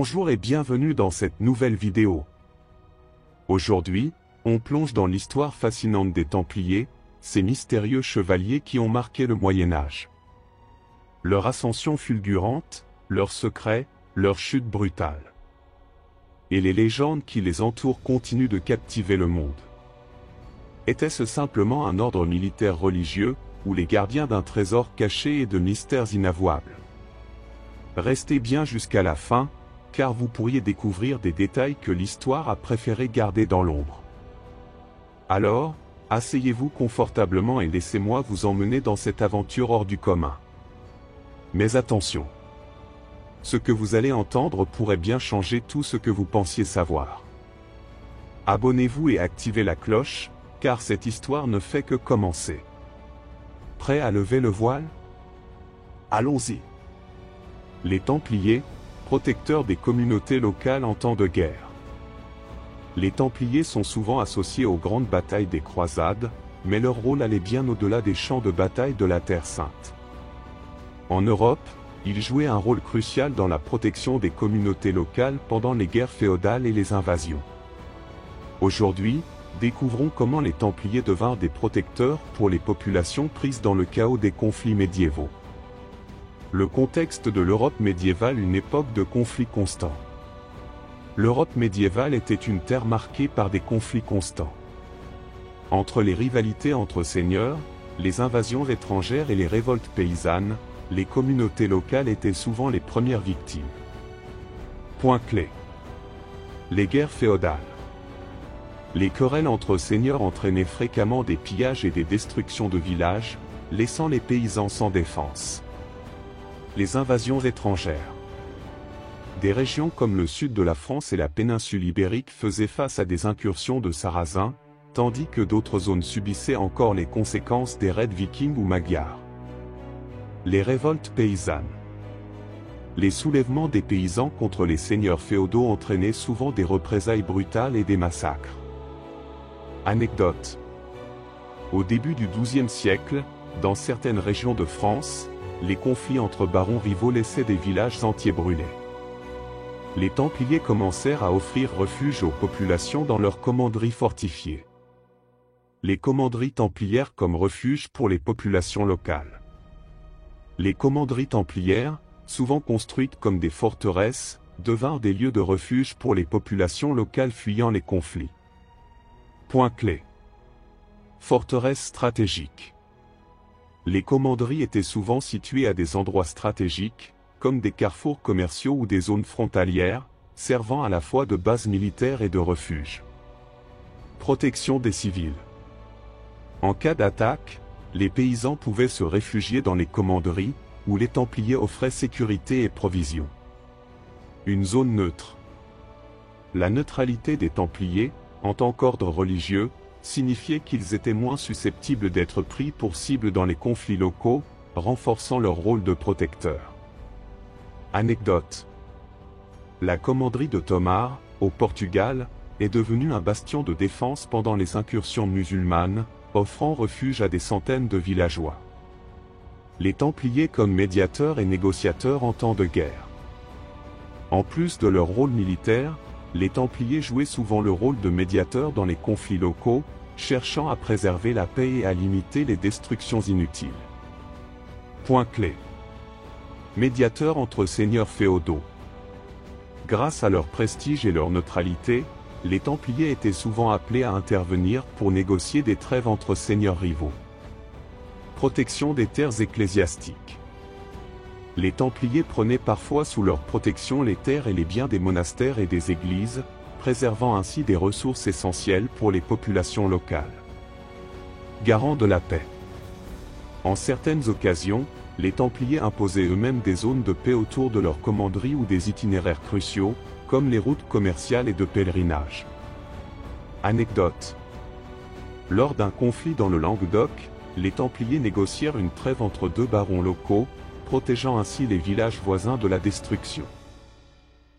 Bonjour et bienvenue dans cette nouvelle vidéo. Aujourd'hui, on plonge dans l'histoire fascinante des Templiers, ces mystérieux chevaliers qui ont marqué le Moyen-Âge. Leur ascension fulgurante, leurs secrets, leur chute brutale. Et les légendes qui les entourent continuent de captiver le monde. Était-ce simplement un ordre militaire religieux, ou les gardiens d'un trésor caché et de mystères inavouables? Restez bien jusqu'à la fin, car vous pourriez découvrir des détails que l'histoire a préféré garder dans l'ombre. Alors, asseyez-vous confortablement et laissez-moi vous emmener dans cette aventure hors du commun. Mais attention! Ce que vous allez entendre pourrait bien changer tout ce que vous pensiez savoir. Abonnez-vous et activez la cloche, car cette histoire ne fait que commencer. Prêt à lever le voile? Allons-y! Les Templiers, protecteurs des communautés locales en temps de guerre. Les Templiers sont souvent associés aux grandes batailles des croisades, mais leur rôle allait bien au-delà des champs de bataille de la Terre Sainte. En Europe, ils jouaient un rôle crucial dans la protection des communautés locales pendant les guerres féodales et les invasions. Aujourd'hui, découvrons comment les Templiers devinrent des protecteurs pour les populations prises dans le chaos des conflits médiévaux. Le contexte de l'Europe médiévale, une époque de conflits constants. L'Europe médiévale était une terre marquée par des conflits constants. Entre les rivalités entre seigneurs, les invasions étrangères et les révoltes paysannes, les communautés locales étaient souvent les premières victimes. Point clé. Les guerres féodales. Les querelles entre seigneurs entraînaient fréquemment des pillages et des destructions de villages, laissant les paysans sans défense. Les invasions étrangères. Des régions comme le sud de la France et la péninsule ibérique faisaient face à des incursions de Sarrasins, tandis que d'autres zones subissaient encore les conséquences des raids vikings ou magyars. Les révoltes paysannes. Les soulèvements des paysans contre les seigneurs féodaux entraînaient souvent des représailles brutales et des massacres. Anecdote. Au début du XIIe siècle, dans certaines régions de France, les conflits entre barons rivaux laissaient des villages entiers brûlés. Les Templiers commencèrent à offrir refuge aux populations dans leurs commanderies fortifiées. Les commanderies templières comme refuge pour les populations locales. Les commanderies templières, souvent construites comme des forteresses, devinrent des lieux de refuge pour les populations locales fuyant les conflits. Point clé. Forteresses stratégiques. Les commanderies étaient souvent situées à des endroits stratégiques, comme des carrefours commerciaux ou des zones frontalières, servant à la fois de base militaire et de refuge. Protection des civils. En cas d'attaque, les paysans pouvaient se réfugier dans les commanderies, où les Templiers offraient sécurité et provisions. Une zone neutre. La neutralité des Templiers, en tant qu'ordre religieux, signifiait qu'ils étaient moins susceptibles d'être pris pour cible dans les conflits locaux, renforçant leur rôle de protecteur. Anecdote. La commanderie de Tomar, au Portugal, est devenue un bastion de défense pendant les incursions musulmanes, offrant refuge à des centaines de villageois. Les Templiers comme médiateurs et négociateurs en temps de guerre. En plus de leur rôle militaire, les Templiers jouaient souvent le rôle de médiateurs dans les conflits locaux, cherchant à préserver la paix et à limiter les destructions inutiles. Point clé. Médiateurs entre seigneurs féodaux. Grâce à leur prestige et leur neutralité, les Templiers étaient souvent appelés à intervenir pour négocier des trêves entre seigneurs rivaux. Protection des terres ecclésiastiques. Les Templiers prenaient parfois sous leur protection les terres et les biens des monastères et des églises, préservant ainsi des ressources essentielles pour les populations locales. Garants de la paix. En certaines occasions, les Templiers imposaient eux-mêmes des zones de paix autour de leurs commanderies ou des itinéraires cruciaux, comme les routes commerciales et de pèlerinage. Anecdote. Lors d'un conflit dans le Languedoc, les Templiers négocièrent une trêve entre deux barons locaux, protégeant ainsi les villages voisins de la destruction.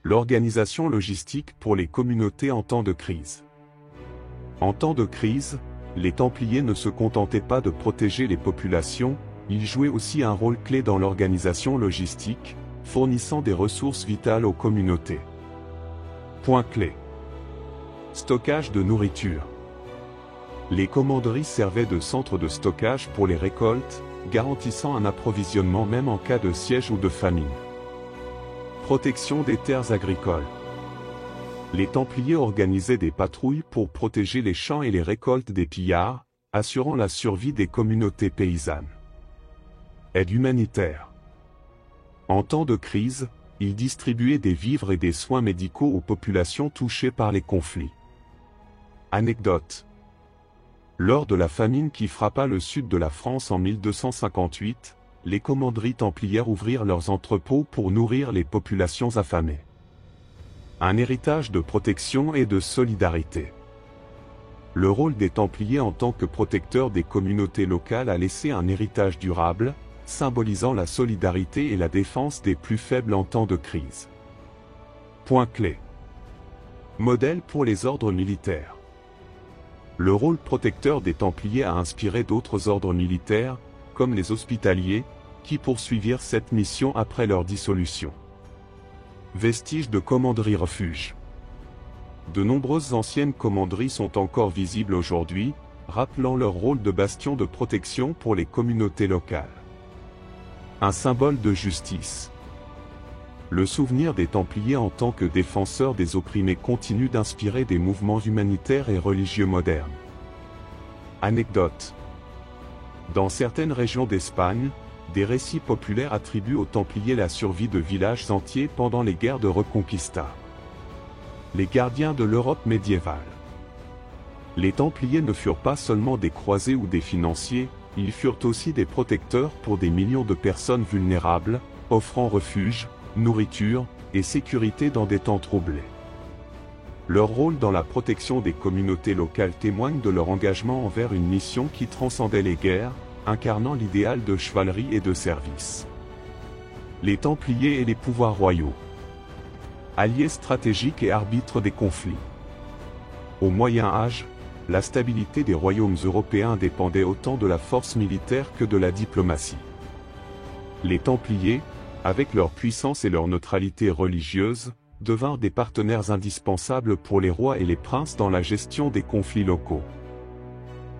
L'organisation logistique pour les communautés en temps de crise. En temps de crise, les Templiers ne se contentaient pas de protéger les populations, ils jouaient aussi un rôle clé dans l'organisation logistique, fournissant des ressources vitales aux communautés. Point clé. Stockage de nourriture. Les commanderies servaient de centre de stockage pour les récoltes, garantissant un approvisionnement même en cas de siège ou de famine. Protection des terres agricoles. Les Templiers organisaient des patrouilles pour protéger les champs et les récoltes des pillards, assurant la survie des communautés paysannes. Aide humanitaire. En temps de crise, ils distribuaient des vivres et des soins médicaux aux populations touchées par les conflits. Anecdote. Lors de la famine qui frappa le sud de la France en 1258, les commanderies templières ouvrirent leurs entrepôts pour nourrir les populations affamées. Un héritage de protection et de solidarité. Le rôle des Templiers en tant que protecteurs des communautés locales a laissé un héritage durable, symbolisant la solidarité et la défense des plus faibles en temps de crise. Point clé. Modèle pour les ordres militaires. Le rôle protecteur des Templiers a inspiré d'autres ordres militaires, comme les Hospitaliers, qui poursuivirent cette mission après leur dissolution. Vestiges de commanderies-refuges. De nombreuses anciennes commanderies sont encore visibles aujourd'hui, rappelant leur rôle de bastion de protection pour les communautés locales. Un symbole de justice. Le souvenir des Templiers en tant que défenseurs des opprimés continue d'inspirer des mouvements humanitaires et religieux modernes. Anecdote. Dans certaines régions d'Espagne, des récits populaires attribuent aux Templiers la survie de villages entiers pendant les guerres de Reconquista. Les gardiens de l'Europe médiévale. Les Templiers ne furent pas seulement des croisés ou des financiers, ils furent aussi des protecteurs pour des millions de personnes vulnérables, offrant refuge, nourriture et sécurité dans des temps troublés. Leur rôle dans la protection des communautés locales témoigne de leur engagement envers une mission qui transcendait les guerres, incarnant l'idéal de chevalerie et de service. Les Templiers et les pouvoirs royaux. Alliés stratégiques et arbitres des conflits. Au Moyen Âge, la stabilité des royaumes européens dépendait autant de la force militaire que de la diplomatie. Les Templiers, avec leur puissance et leur neutralité religieuse, devinrent des partenaires indispensables pour les rois et les princes dans la gestion des conflits locaux.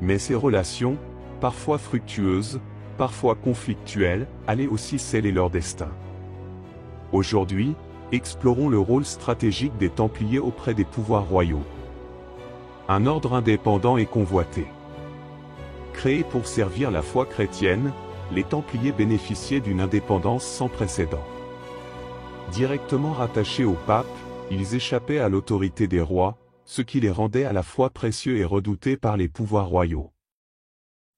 Mais ces relations, parfois fructueuses, parfois conflictuelles, allaient aussi sceller leur destin. Aujourd'hui, explorons le rôle stratégique des Templiers auprès des pouvoirs royaux. Un ordre indépendant et convoité. Créés pour servir la foi chrétienne, les Templiers bénéficiaient d'une indépendance sans précédent. Directement rattachés au pape, ils échappaient à l'autorité des rois, ce qui les rendait à la fois précieux et redoutés par les pouvoirs royaux.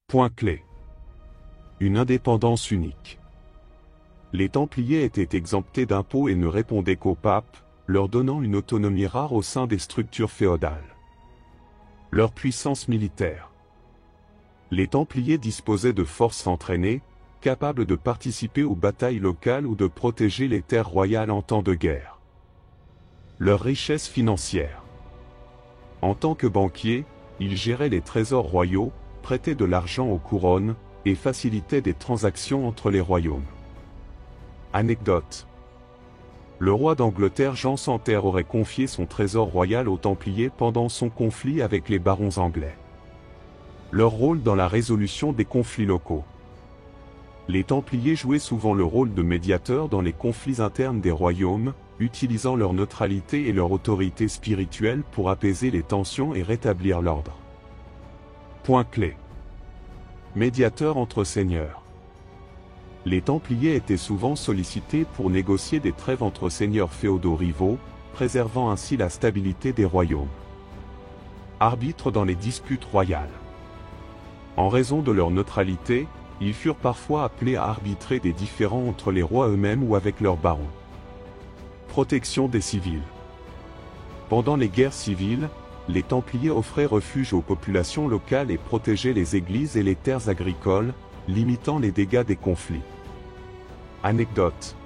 Point clé. Une indépendance unique. Les Templiers étaient exemptés d'impôts et ne répondaient qu'au pape, leur donnant une autonomie rare au sein des structures féodales. Leur puissance militaire. Les Templiers disposaient de forces entraînées, capables de participer aux batailles locales ou de protéger les terres royales en temps de guerre. Leur richesse financière. En tant que banquiers, ils géraient les trésors royaux, prêtaient de l'argent aux couronnes, et facilitaient des transactions entre les royaumes. Anecdote. Le roi d'Angleterre Jean Santerre aurait confié son trésor royal aux Templiers pendant son conflit avec les barons anglais. Leur rôle dans la résolution des conflits locaux. Les Templiers jouaient souvent le rôle de médiateurs dans les conflits internes des royaumes, utilisant leur neutralité et leur autorité spirituelle pour apaiser les tensions et rétablir l'ordre. Point clé. Médiateurs entre seigneurs. Les Templiers étaient souvent sollicités pour négocier des trêves entre seigneurs féodaux rivaux, préservant ainsi la stabilité des royaumes. Arbitres dans les disputes royales. En raison de leur neutralité, ils furent parfois appelés à arbitrer des différends entre les rois eux-mêmes ou avec leurs barons. Protection des civils. Pendant les guerres civiles, les Templiers offraient refuge aux populations locales et protégeaient les églises et les terres agricoles, limitant les dégâts des conflits. Anecdote.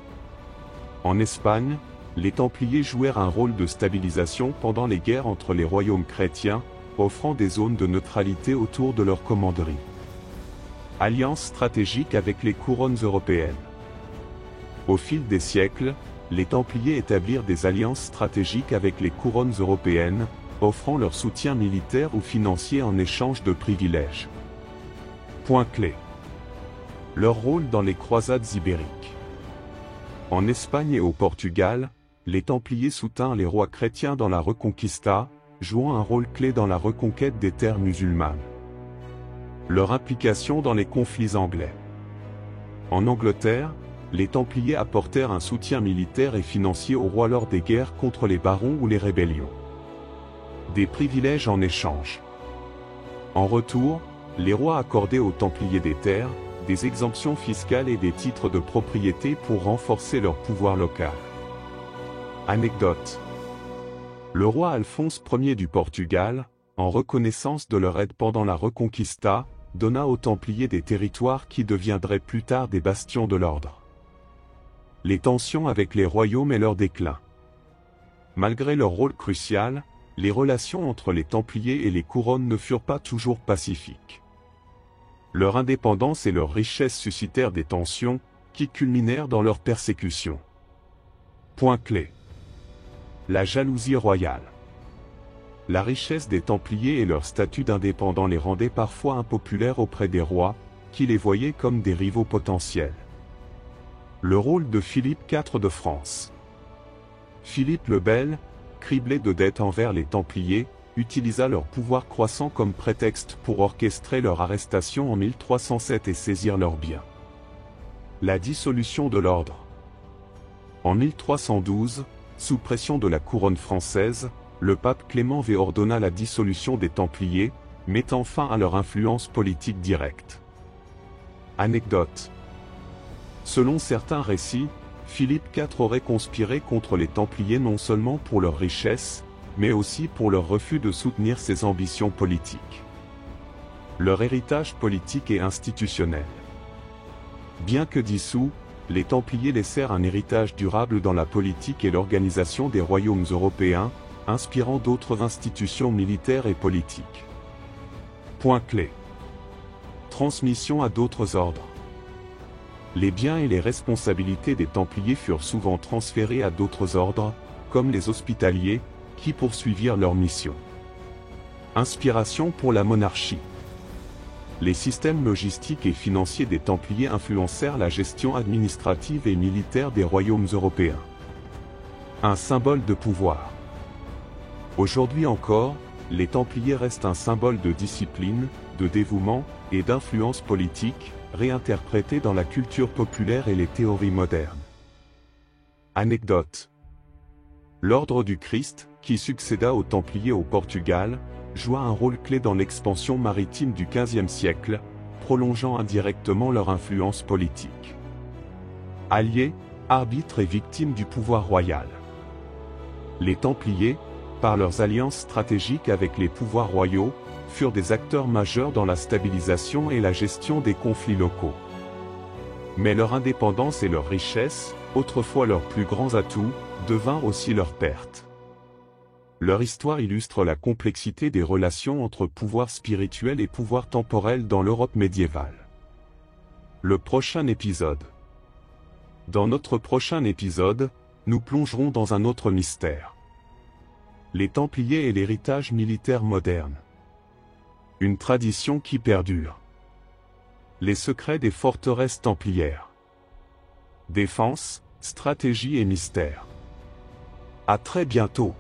En Espagne, les Templiers jouèrent un rôle de stabilisation pendant les guerres entre les royaumes chrétiens, offrant des zones de neutralité autour de leurs commanderies. Alliance stratégique avec les couronnes européennes. Au fil des siècles, les Templiers établirent des alliances stratégiques avec les couronnes européennes, offrant leur soutien militaire ou financier en échange de privilèges. Point clé. Leur rôle dans les croisades ibériques. En Espagne et au Portugal, les Templiers soutinrent les rois chrétiens dans la Reconquista, jouant un rôle clé dans la reconquête des terres musulmanes. Leur implication dans les conflits anglais. En Angleterre, les Templiers apportèrent un soutien militaire et financier au roi lors des guerres contre les barons ou les rébellions. Des privilèges en échange. En retour, les rois accordaient aux Templiers des terres, des exemptions fiscales et des titres de propriété pour renforcer leur pouvoir local. Anecdote. Le roi Alphonse Ier du Portugal, en reconnaissance de leur aide pendant la Reconquista, donna aux Templiers des territoires qui deviendraient plus tard des bastions de l'ordre. Les tensions avec les royaumes et leur déclin. Malgré leur rôle crucial, les relations entre les Templiers et les couronnes ne furent pas toujours pacifiques. Leur indépendance et leur richesse suscitèrent des tensions, qui culminèrent dans leur persécution. Point clé. La jalousie royale. La richesse des Templiers et leur statut d'indépendants les rendaient parfois impopulaires auprès des rois, qui les voyaient comme des rivaux potentiels. Le rôle de Philippe IV de France. Philippe le Bel, criblé de dettes envers les Templiers, utilisa leur pouvoir croissant comme prétexte pour orchestrer leur arrestation en 1307 et saisir leurs biens. La dissolution de l'ordre. En 1312, sous pression de la couronne française, le pape Clément V ordonna la dissolution des Templiers, mettant fin à leur influence politique directe. Anecdote. Selon certains récits, Philippe IV aurait conspiré contre les Templiers non seulement pour leur richesse, mais aussi pour leur refus de soutenir ses ambitions politiques. Leur héritage politique et institutionnel. Bien que dissous, les Templiers laissèrent un héritage durable dans la politique et l'organisation des royaumes européens, inspirant d'autres institutions militaires et politiques. Point clé. Transmission à d'autres ordres. Les biens et les responsabilités des Templiers furent souvent transférés à d'autres ordres, comme les Hospitaliers, qui poursuivirent leur mission. Inspiration pour la monarchie. Les systèmes logistiques et financiers des Templiers influencèrent la gestion administrative et militaire des royaumes européens. Un symbole de pouvoir. Aujourd'hui encore, les Templiers restent un symbole de discipline, de dévouement et d'influence politique, réinterprété dans la culture populaire et les théories modernes. Anecdote. L'Ordre du Christ, qui succéda aux Templiers au Portugal, joua un rôle clé dans l'expansion maritime du XVe siècle, prolongeant indirectement leur influence politique. Alliés, arbitres et victimes du pouvoir royal. Les Templiers, par leurs alliances stratégiques avec les pouvoirs royaux, furent des acteurs majeurs dans la stabilisation et la gestion des conflits locaux. Mais leur indépendance et leur richesse, autrefois leurs plus grands atouts, devinrent aussi leur perte. Leur histoire illustre la complexité des relations entre pouvoir spirituel et pouvoir temporel dans l'Europe médiévale. Le prochain épisode. Dans notre prochain épisode, nous plongerons dans un autre mystère. Les Templiers et l'héritage militaire moderne. Une tradition qui perdure. Les secrets des forteresses templières. Défense, stratégie et mystère. À très bientôt.